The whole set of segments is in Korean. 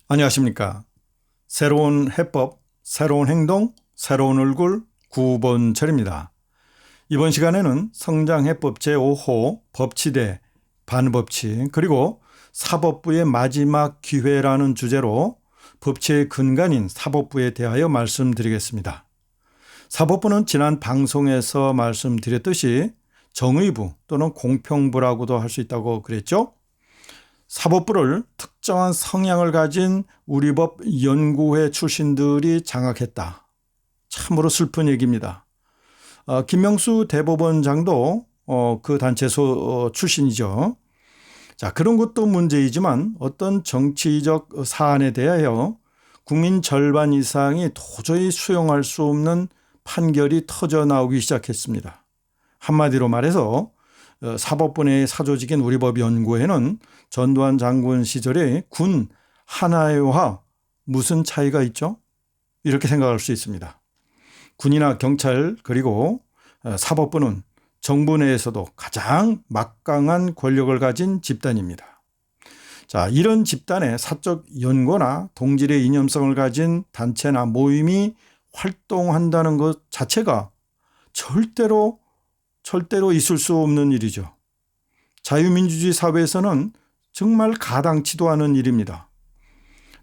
안녕하십니까. 새로운 해법, 새로운 행동, 새로운 얼굴 9번철입니다. 이번 시간에는 성장해법 제5호 법치대 반법치 그리고 사법부의 마지막 기회라는 주제로 법치의 근간인 사법부에 대하여 말씀드리겠습니다. 사법부는 지난 방송에서 말씀드렸듯이 정의부 또는 공평부라고도 할 수 있다고 그랬죠. 사법부를 특정한 성향을 가진 우리 법 연구회 출신들이 장악했다. 참으로 슬픈 얘기입니다. 김명수 대법원장도 그 단체 출신이죠. 자, 그런 것도 문제이지만 어떤 정치적 사안에 대하여 국민 절반 이상이 도저히 수용할 수 없는 판결이 터져 나오기 시작했습니다. 한마디로 말해서 사법부 내 사조직인 우리법연구회는 전두환 장군 시절의 군 하나회와 무슨 차이가 있죠? 이렇게 생각할 수 있습니다. 군이나 경찰 그리고 사법부는 정부 내에서도 가장 막강한 권력을 가진 집단입니다. 자, 이런 집단의 사적 연고나 동질의 이념성을 가진 단체나 모임이 활동한다는 것 자체가 절대로 있을 수 없는 일이죠. 자유민주주의 사회에서는 정말 가당치도 않은 일입니다.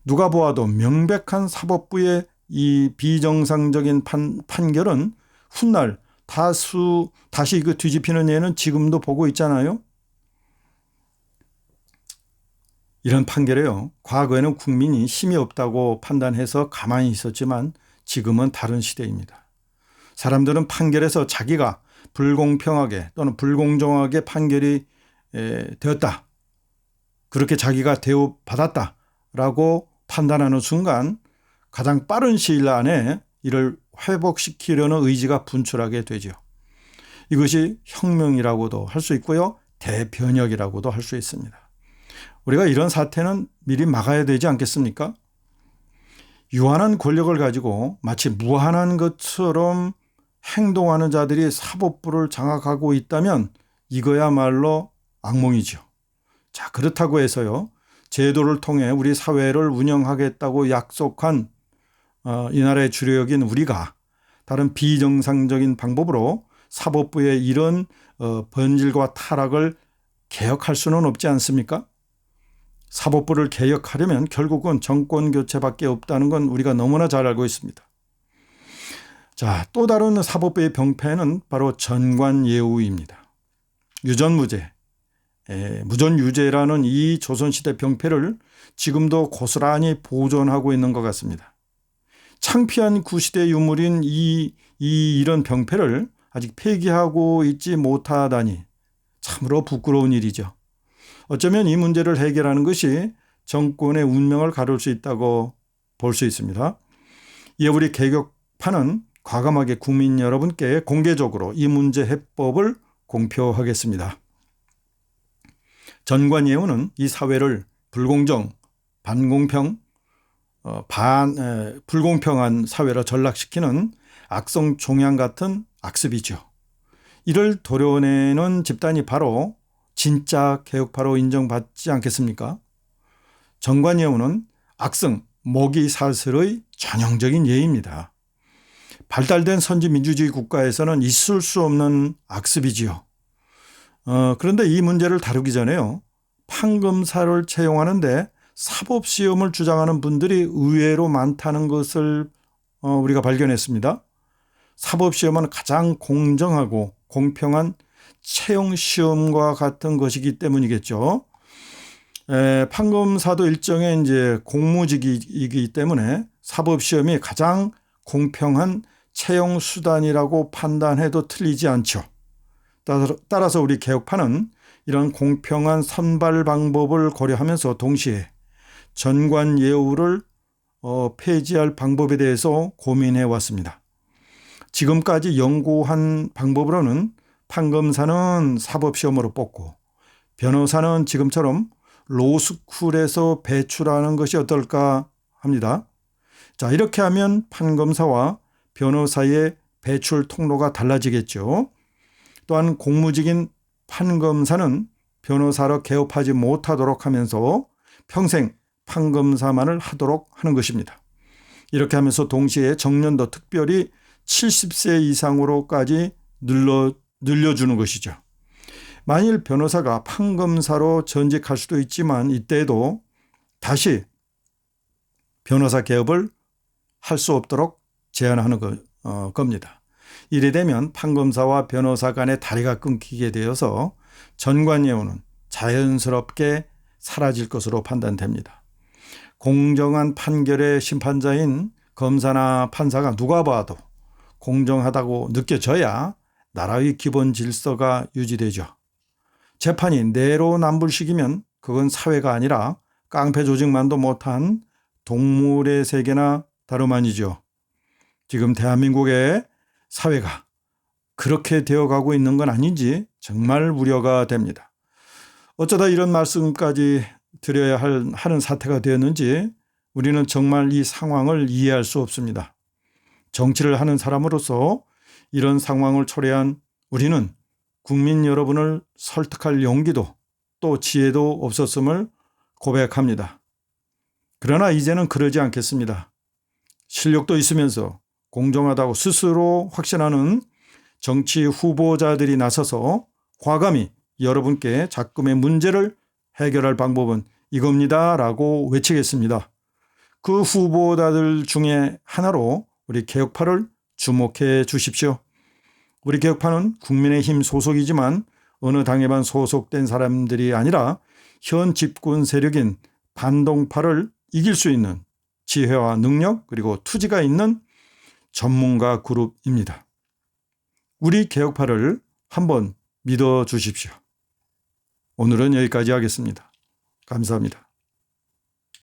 누가 보아도 명백한 사법부의 이 비정상적인 판결은 훗날 다시 뒤집히는 예는 지금도 보고 있잖아요. 이런 판결에요. 과거에는 국민이 힘이 없다고 판단해서 가만히 있었지만 지금은 다른 시대입니다. 사람들은 판결에서 자기가 불공평하게 또는 불공정하게 판결이 되었다. 그렇게 자기가 대우받았다라고 판단하는 순간 가장 빠른 시일 안에 이를 회복시키려는 의지가 분출하게 되죠. 이것이 혁명이라고도 할 수 있고요. 대변혁이라고도 할 수 있습니다. 우리가 이런 사태는 미리 막아야 되지 않겠습니까? 유한한 권력을 가지고 마치 무한한 것처럼 행동하는 자들이 사법부를 장악하고 있다면 이거야말로 악몽이죠. 자, 그렇다고 해서요. 제도를 통해 우리 사회를 운영하겠다고 약속한 이 나라의 주력인 우리가 다른 비정상적인 방법으로 사법부의 이런 번질과 타락을 개혁할 수는 없지 않습니까? 사법부를 개혁하려면 결국은 정권 교체밖에 없다는 건 우리가 너무나 잘 알고 있습니다. 자, 또 다른 사법부의 병폐는 바로 전관예우입니다. 유전무죄, 무전유죄라는 이 조선시대 병폐를 지금도 고스란히 보존하고 있는 것 같습니다. 창피한 구시대 유물인 이런 병폐를 아직 폐기하고 있지 못하다니 참으로 부끄러운 일이죠. 어쩌면 이 문제를 해결하는 것이 정권의 운명을 가를 수 있다고 볼 수 있습니다. 이에 우리 개혁파는 과감하게 국민 여러분께 공개적으로 이 문제 해법을 공표하겠습니다. 전관예우는 이 사회를 불공정, 반공평, 불공평한 사회로 전락시키는 악성 종양 같은 악습이죠. 이를 도려내는 집단이 바로 진짜 개혁파로 인정받지 않겠습니까? 전관예우는 악성, 모기사슬의 전형적인 예입니다. 발달된 선진민주주의 국가에서는 있을 수 없는 악습이지요. 그런데 이 문제를 다루기 전에요. 판검사를 채용하는데 사법시험을 주장하는 분들이 의외로 많다는 것을 우리가 발견했습니다. 사법시험은 가장 공정하고 공평한 채용시험과 같은 것이기 때문이겠죠. 판검사도 일종의 이제 공무직이기 때문에 사법시험이 가장 공평한 채용 수단이라고 판단해도 틀리지 않죠. 따라서 우리 개혁파는 이런 공평한 선발 방법을 고려하면서 동시에 전관예우를 폐지할 방법에 대해서 고민해 왔습니다. 지금까지 연구한 방법으로는 판검사는 사법시험으로 뽑고 변호사는 지금처럼 로스쿨에서 배출하는 것이 어떨까 합니다. 자, 이렇게 하면 판검사와 변호사의 배출 통로가 달라지겠죠. 또한 공무직인 판검사는 변호사로 개업하지 못하도록 하면서 평생 판검사만을 하도록 하는 것입니다. 이렇게 하면서 동시에 정년도 특별히 70세 이상으로까지 늘려주는 것이죠. 만일 변호사가 판검사로 전직할 수도 있지만 이때에도 다시 변호사 개업을 할 수 없도록 제한하는 겁니다. 이래 되면 판검사와 변호사 간의 다리가 끊기게 되어서 전관예우는 자연스럽게 사라질 것으로 판단됩니다. 공정한 판결의 심판자인 검사나 판사가 누가 봐도 공정하다고 느껴져야 나라의 기본 질서가 유지되죠. 재판이 내로남불식이면 그건 사회가 아니라 깡패 조직만도 못한 동물의 세계나 다름 아니죠. 지금 대한민국의 사회가 그렇게 되어가고 있는 건 아닌지 정말 우려가 됩니다. 어쩌다 이런 말씀까지 드려야 하는 사태가 되었는지 우리는 정말 이 상황을 이해할 수 없습니다. 정치를 하는 사람으로서 이런 상황을 초래한 우리는 국민 여러분을 설득할 용기도 또 지혜도 없었음을 고백합니다. 그러나 이제는 그러지 않겠습니다. 실력도 있으면서 공정하다고 스스로 확신하는 정치 후보자들이 나서서 과감히 여러분께 작금의 문제를 해결할 방법은 이겁니다 라고 외치겠습니다. 그 후보자들 중에 하나로 우리 개혁파를 주목해 주십시오. 우리 개혁파는 국민의힘 소속이지만 어느 당에만 소속된 사람들이 아니라 현 집권 세력인 반동파를 이길 수 있는 지혜와 능력 그리고 투지가 있는 전문가 그룹입니다. 우리 개혁파를 한번 믿어 주십시오. 오늘은 여기까지 하겠습니다. 감사합니다.